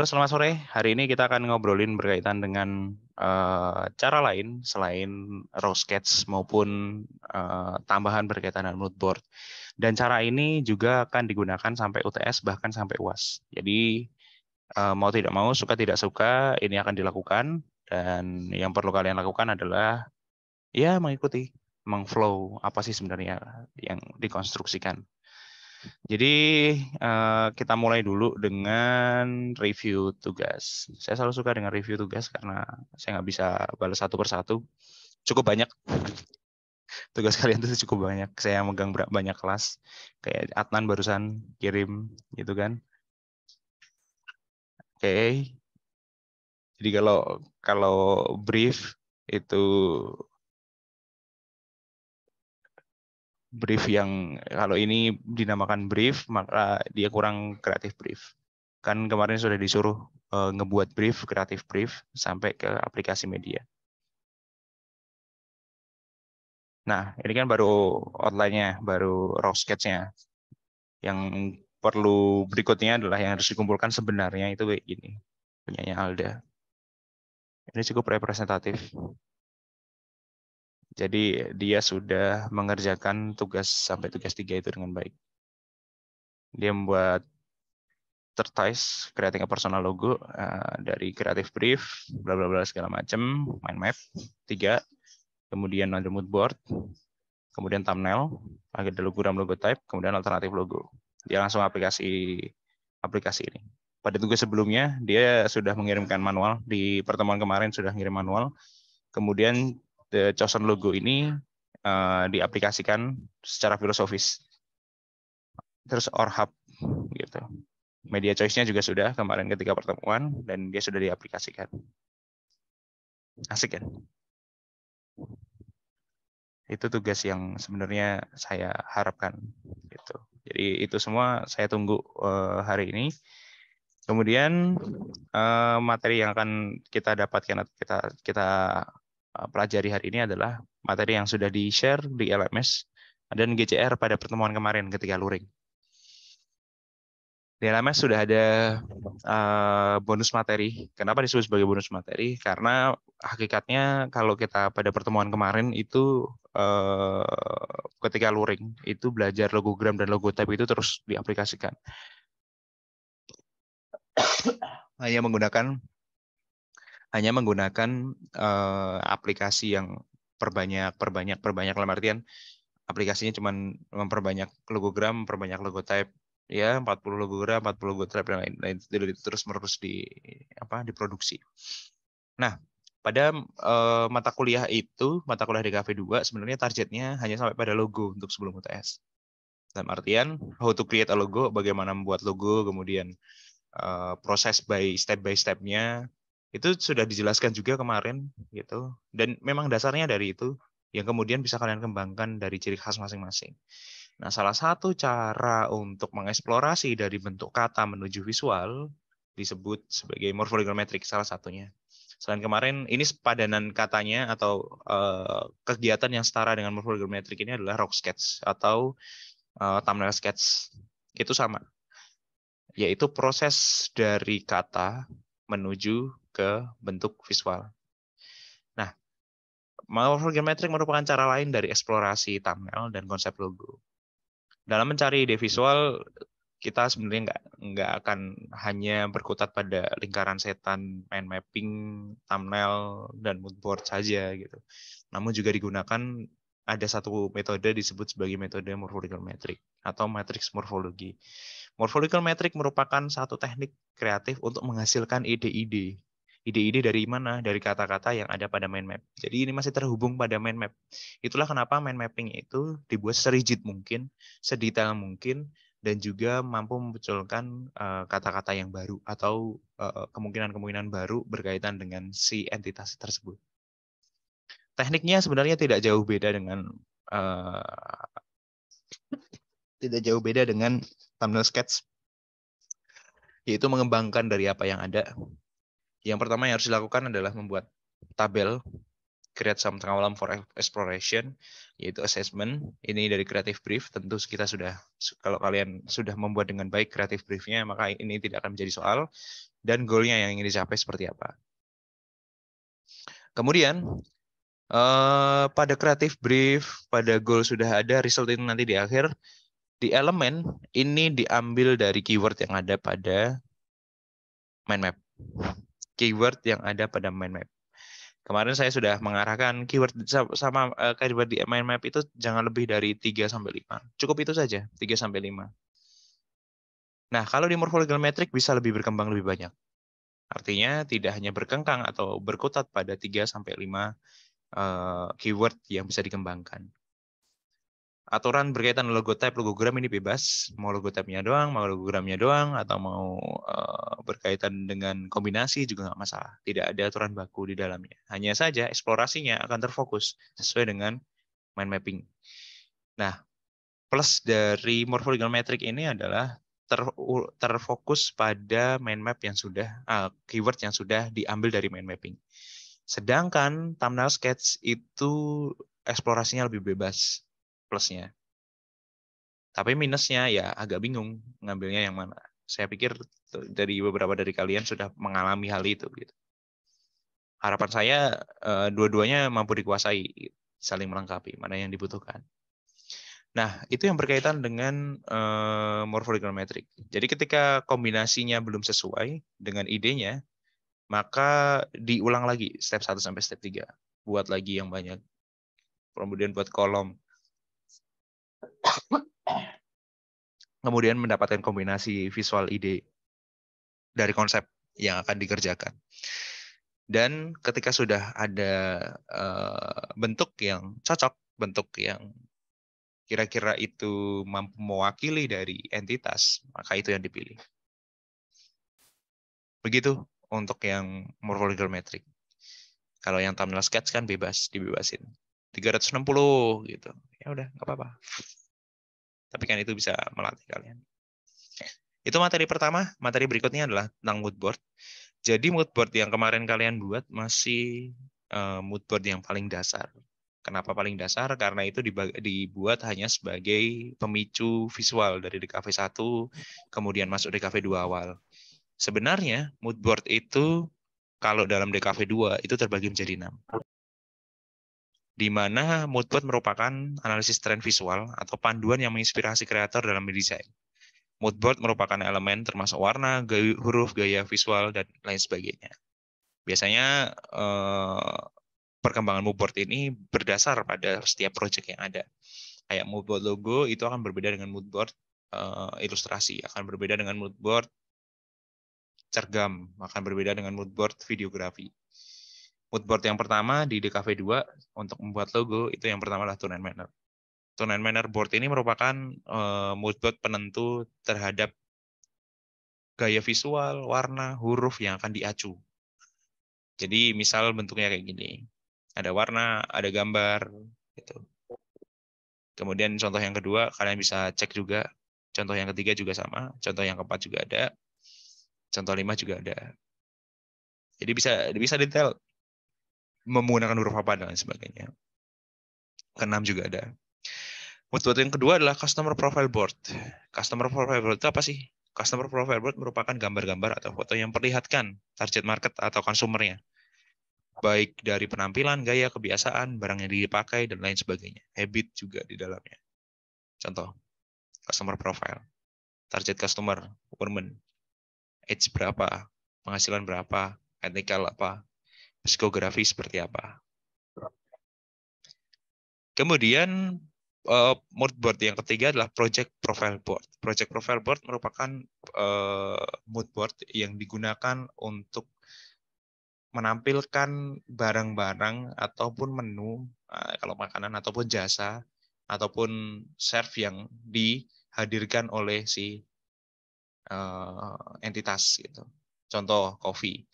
Halo, selamat sore. Hari ini kita akan ngobrolin berkaitan dengan cara lain selain raw sketch maupun tambahan berkaitan dengan mood board. Dan cara ini juga akan digunakan sampai UTS bahkan sampai UAS. Jadi mau tidak mau, suka tidak suka, ini akan dilakukan. Dan yang perlu kalian lakukan adalah ya mengikuti, mengflow apa sih sebenarnya yang dikonstruksikan. Jadi kita mulai dulu dengan review tugas. Saya selalu suka dengan review tugas karena saya nggak bisa balas satu persatu. Cukup banyak tugas kalian itu cukup banyak. Saya megang banyak kelas. Kayak Adnan barusan kirim gitu kan. Oke. Jadi kalau kalau brief itu brief yang kalau ini dinamakan brief maka dia kurang kreatif brief. Kan kemarin sudah disuruh ngebuat brief, kreatif brief sampai ke aplikasi media. Nah, ini kan baru outline-nya, baru raw sketch-nya. Yang perlu berikutnya adalah yang harus dikumpulkan sebenarnya itu kayak gini. Punyanya Alda. Ini cukup representatif. Jadi dia sudah mengerjakan tugas sampai tugas 3 itu dengan baik. Dia membuat advertise, creating a personal logo dari creative brief, bla bla bla segala macam, mind map 3, kemudian ada mood board, kemudian thumbnail, ada logo type, kemudian alternatif logo. Dia langsung aplikasi ini. Pada tugas sebelumnya dia sudah mengirimkan manual, di pertemuan kemarin sudah mengirim manual. Kemudian the chosen logo ini diaplikasikan secara filosofis. Terus ORHub gitu. Media choice-nya juga sudah kemarin ketika pertemuan dan dia sudah diaplikasikan. Asik kan? Itu tugas yang sebenarnya saya harapkan gitu. Jadi itu semua saya tunggu hari ini. Kemudian materi yang akan kita dapatkan atau kita pelajari hari ini adalah materi yang sudah di-share di LMS dan GCR pada pertemuan kemarin ketika luring. Di LMS sudah ada bonus materi. Kenapa disebut sebagai bonus materi? Karena hakikatnya kalau kita pada pertemuan kemarin itu ketika luring itu belajar logogram dan logotype itu terus diaplikasikan. hanya menggunakan aplikasi yang perbanyak dalam artian aplikasinya cuma memperbanyak logogram, memperbanyak logotype, ya 40 logogram, 40 logotype dan lain-lain itu terus menerus diproduksi. Nah, pada mata kuliah di KV2 sebenarnya targetnya hanya sampai pada logo untuk sebelum UTS. Dalam artian how to create a logo, bagaimana membuat logo, kemudian proses step by step-nya itu sudah dijelaskan juga kemarin gitu. Dan memang dasarnya dari itu yang kemudian bisa kalian kembangkan dari ciri khas masing-masing. Nah, salah satu cara untuk mengeksplorasi dari bentuk kata menuju visual disebut sebagai morphological metric salah satunya. Selain kemarin, ini padanan katanya atau kegiatan yang setara dengan morphological metric ini adalah rock sketch atau thumbnail sketch. Itu sama, yaitu proses dari kata menuju ke bentuk visual. Nah, morphological metric merupakan cara lain dari eksplorasi thumbnail dan konsep logo. Dalam mencari ide visual, kita sebenarnya nggak akan hanya berkutat pada lingkaran setan, mind mapping, thumbnail, dan mood board saja gitu. Namun juga digunakan ada satu metode disebut sebagai metode morphological metric atau matrix morfologi. Morphological metric merupakan satu teknik kreatif untuk menghasilkan ide-ide. Ide-ide dari mana? Dari kata-kata yang ada pada mind map. Jadi ini masih terhubung pada mind map. Itulah kenapa mind mapping itu dibuat serigid mungkin, sedetail mungkin, dan juga mampu memunculkan kata-kata yang baru atau kemungkinan-kemungkinan baru berkaitan dengan si entitas tersebut. Tekniknya sebenarnya tidak jauh beda dengan thumbnail sketch, yaitu mengembangkan dari apa yang ada. Yang pertama yang harus dilakukan adalah membuat tabel create some column for exploration, yaitu assessment. Ini dari creative brief. Tentu kita sudah, kalau kalian sudah membuat dengan baik creative briefnya, maka ini tidak akan menjadi soal. Dan goalnya yang ingin dicapai seperti apa. Kemudian, pada creative brief, pada goal sudah ada, result itu nanti di akhir. Di elemen, ini diambil dari keyword yang ada pada mind map. Keyword yang ada pada mind map. Kemarin saya sudah mengarahkan keyword sama keyword di mind map itu jangan lebih dari 3-5. Cukup itu saja, 3-5. Nah, kalau di morphological metric bisa lebih berkembang lebih banyak. Artinya tidak hanya berkengkang atau berkutat pada 3-5 keyword yang bisa dikembangkan. Aturan berkaitan logotype, logogram ini bebas. Mau logotype-nya doang, mau logogramnya doang, atau mau berkaitan dengan kombinasi juga nggak masalah. Tidak ada aturan baku di dalamnya. Hanya saja eksplorasinya akan terfokus sesuai dengan mind mapping. Nah, plus dari morphological metric ini adalah terfokus pada mind map yang sudah, keyword yang sudah diambil dari mind mapping. Sedangkan thumbnail sketch itu eksplorasinya lebih bebas plusnya. Tapi minusnya ya agak bingung ngambilnya yang mana. Saya pikir dari beberapa dari kalian sudah mengalami hal itu. Gitu. Harapan saya dua-duanya mampu dikuasai, saling melengkapi, mana yang dibutuhkan. Nah, itu yang berkaitan dengan morphological metric. Jadi ketika kombinasinya belum sesuai dengan idenya, maka diulang lagi step 1 sampai step 3. Buat lagi yang banyak. Kemudian buat kolom. Kemudian mendapatkan kombinasi visual ide dari konsep yang akan dikerjakan. Dan ketika sudah ada bentuk yang cocok, bentuk yang kira-kira itu mampu mewakili dari entitas, maka itu yang dipilih. Begitu untuk yang morphological metric. Kalau yang thumbnail sketch kan bebas, dibebasin. 360 gitu. Ya udah, nggak apa-apa. Tapi kan itu bisa melatih kalian. Itu materi pertama. Materi berikutnya adalah tentang mood board. Jadi mood board yang kemarin kalian buat masih mood board yang paling dasar. Kenapa paling dasar? Karena itu dibuat hanya sebagai pemicu visual dari DKV 1, kemudian masuk DKV 2 awal. Sebenarnya mood board itu kalau dalam DKV 2 itu terbagi menjadi 6. Di mana mood board merupakan analisis tren visual atau panduan yang menginspirasi kreator dalam mendesain. Mood board merupakan elemen termasuk warna, huruf, gaya visual, dan lain sebagainya. Biasanya perkembangan mood board ini berdasar pada setiap project yang ada. Kayak mood board logo itu akan berbeda dengan mood board ilustrasi, akan berbeda dengan mood board cergam, akan berbeda dengan mood board videografi. Mood board yang pertama di DKV 2 untuk membuat logo itu yang pertama adalah tone and manner. Tone and manner board ini merupakan mood board penentu terhadap gaya visual, warna, huruf yang akan diacu. Jadi misal bentuknya kayak gini. Ada warna, ada gambar gitu. Kemudian contoh yang kedua kalian bisa cek juga. Contoh yang ketiga juga sama, contoh yang keempat juga ada. Contoh 5 juga ada. Jadi bisa detail menggunakan huruf apa dan lain sebagainya. Keenam juga ada. Mood board yang kedua adalah customer profile board. Customer profile board itu apa sih? Customer profile board merupakan gambar-gambar atau foto yang memperlihatkan target market atau konsumernya. Baik dari penampilan, gaya, kebiasaan, barang yang dipakai, dan lain sebagainya. Habit juga di dalamnya. Contoh, customer profile. Target customer, women. Age berapa, penghasilan berapa, etnikal apa, psikografi seperti apa. Kemudian mood board yang ketiga adalah project profile board. Project profile board merupakan mood board yang digunakan untuk menampilkan barang-barang ataupun menu, kalau makanan ataupun jasa, ataupun serve yang dihadirkan oleh si entitas gitu. Contoh kopi.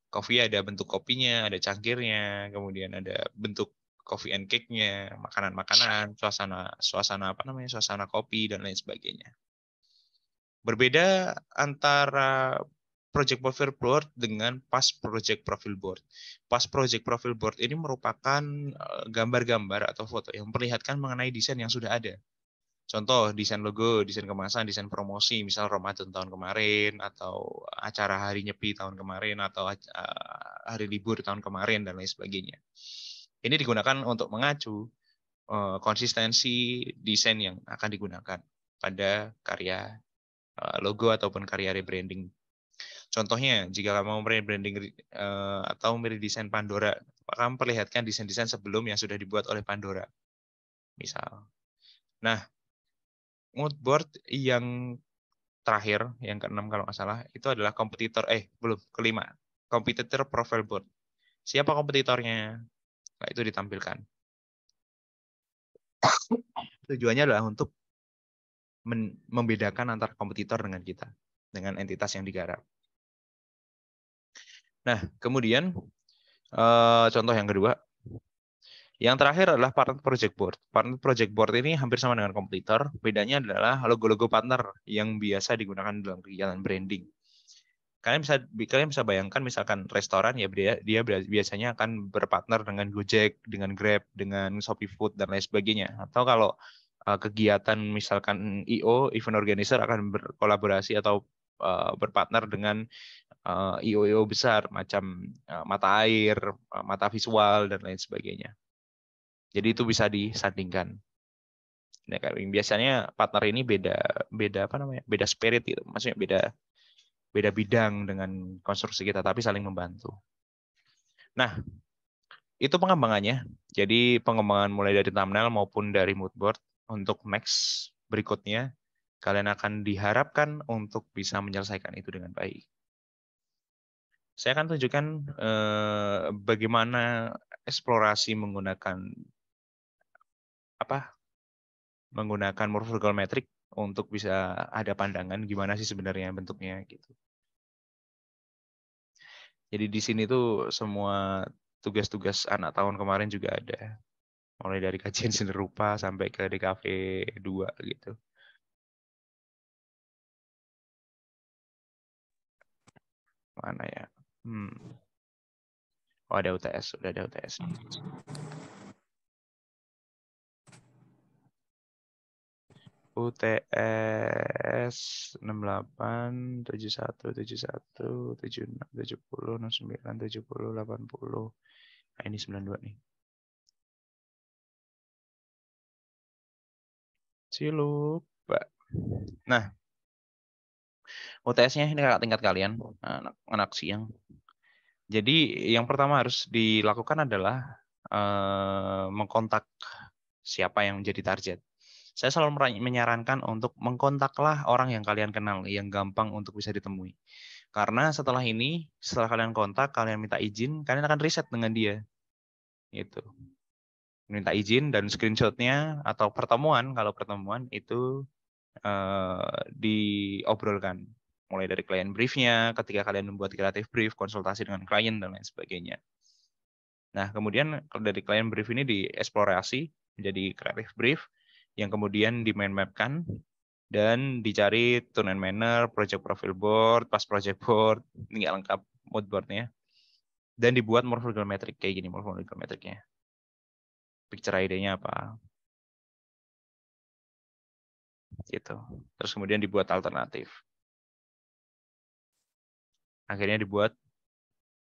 Kopi ada bentuk kopinya, ada cangkirnya, kemudian ada bentuk coffee and cake-nya, makanan-makanan, suasana apa namanya, suasana kopi dan lain sebagainya. Berbeda antara project profile board dengan past project profile board. Past project profile board ini merupakan gambar-gambar atau foto yang memperlihatkan mengenai desain yang sudah ada. Contoh, desain logo, desain kemasan, desain promosi, misal Ramadan tahun kemarin, atau acara hari nyepi tahun kemarin, atau hari libur tahun kemarin, dan lain sebagainya. Ini digunakan untuk mengacu konsistensi desain yang akan digunakan pada karya logo ataupun karya rebranding. Contohnya, jika kamu mau rebranding atau meredesain Pandora, kamu perlihatkan desain-desain sebelum yang sudah dibuat oleh Pandora, misal. Nah, mood board yang terakhir, yang keenam kalau nggak salah, itu adalah kompetitor, kelima, competitor profile board. Siapa kompetitornya? Nah, itu ditampilkan. Tujuannya adalah untuk membedakan antara kompetitor dengan kita, dengan entitas yang digarap. Nah, kemudian contoh yang kedua, yang terakhir adalah partner project board. Partner project board ini hampir sama dengan kompetitor, bedanya adalah logo-logo partner yang biasa digunakan dalam kegiatan branding. Kalian bisa bayangkan misalkan restoran ya dia biasanya akan berpartner dengan Gojek, dengan Grab, dengan Shopee Food dan lain sebagainya. Atau kalau kegiatan misalkan event organizer akan berkolaborasi atau berpartner dengan IO besar macam Mata Air, Mata Visual dan lain sebagainya. Jadi itu bisa disandingkan. Nah, biasanya partner ini beda spirit gitu. Maksudnya beda bidang dengan konstruksi kita, tapi saling membantu. Nah, itu pengembangannya. Jadi pengembangan mulai dari thumbnail maupun dari mood board. Untuk next berikutnya, kalian akan diharapkan untuk bisa menyelesaikan itu dengan baik. Saya akan tunjukkan bagaimana eksplorasi menggunakan morphological metric untuk bisa ada pandangan gimana sih sebenarnya bentuknya gitu. Jadi di sini tuh semua tugas-tugas anak tahun kemarin juga ada. Mulai dari kajian seni rupa sampai ke DKV 2 gitu. Mana ya? Oh, ada UTS, sudah ada UTS. UTS 68 71 71 76 70 69 70 80. Nah, ini 92 nih. Lupa. Nah, UTS-nya ini kakak tingkat kalian, anak siang. Jadi yang pertama harus dilakukan adalah mengkontak siapa yang menjadi target. Saya selalu menyarankan untuk mengkontaklah orang yang kalian kenal, yang gampang untuk bisa ditemui. Karena setelah kalian kontak, kalian minta izin, kalian akan riset dengan dia. Gitu. Minta izin dan screenshot-nya atau kalau pertemuan itu diobrolkan. Mulai dari klien brief-nya, ketika kalian membuat kreatif brief, konsultasi dengan klien, dan lain sebagainya. Nah, kemudian dari klien brief ini dieksplorasi menjadi kreatif brief, yang kemudian di mind map-kan, dan dicari tone and manner, project profile board, past project board, ini nggak lengkap mood board-nya, dan dibuat morphological metric, kayak gini morphological metric-nya. Picture ID-nya apa. Gitu. Terus kemudian dibuat alternatif. Akhirnya dibuat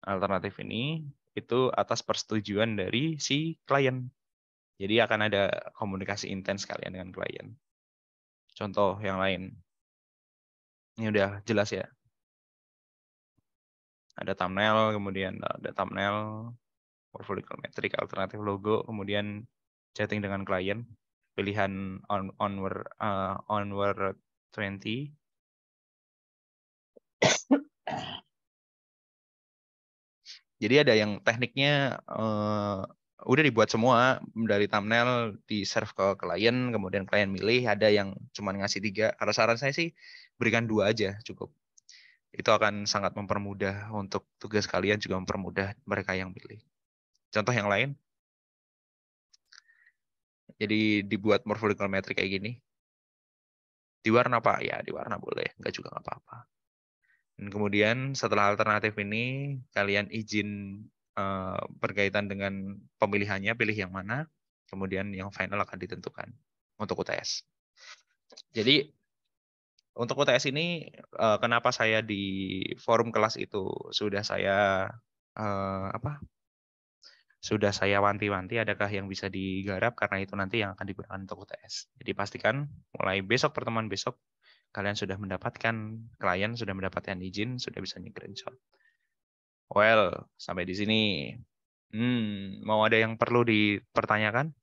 alternatif ini itu atas persetujuan dari si klien. Jadi akan ada komunikasi intens kalian dengan klien. Contoh yang lain. Ini udah jelas ya. Ada thumbnail, kemudian ada thumbnail, morphological metric, alternatif logo, kemudian chatting dengan klien, pilihan onward 20. Jadi ada yang tekniknya udah dibuat semua dari thumbnail, di serve ke klien, kemudian klien milih. Ada yang cuma ngasih 3. Kalau saran saya sih berikan 2 aja cukup. Itu akan sangat mempermudah untuk tugas kalian, juga mempermudah mereka yang milih. Contoh yang lain. Jadi dibuat morphological metric kayak gini. Di warna apa? Ya di warna boleh, enggak juga nggak apa-apa. Dan kemudian setelah alternatif ini, kalian izin berkaitan dengan pemilihannya, pilih yang mana, kemudian yang final akan ditentukan untuk UTS. Jadi untuk UTS ini, kenapa saya di forum kelas itu sudah saya sudah saya wanti-wanti adakah yang bisa digarap karena itu nanti yang akan digunakan untuk UTS. Jadi pastikan mulai besok, pertemuan besok, kalian sudah mendapatkan, klien sudah mendapatkan izin, sudah bisa screenshot. Well, sampai di sini. Mau ada yang perlu dipertanyakan?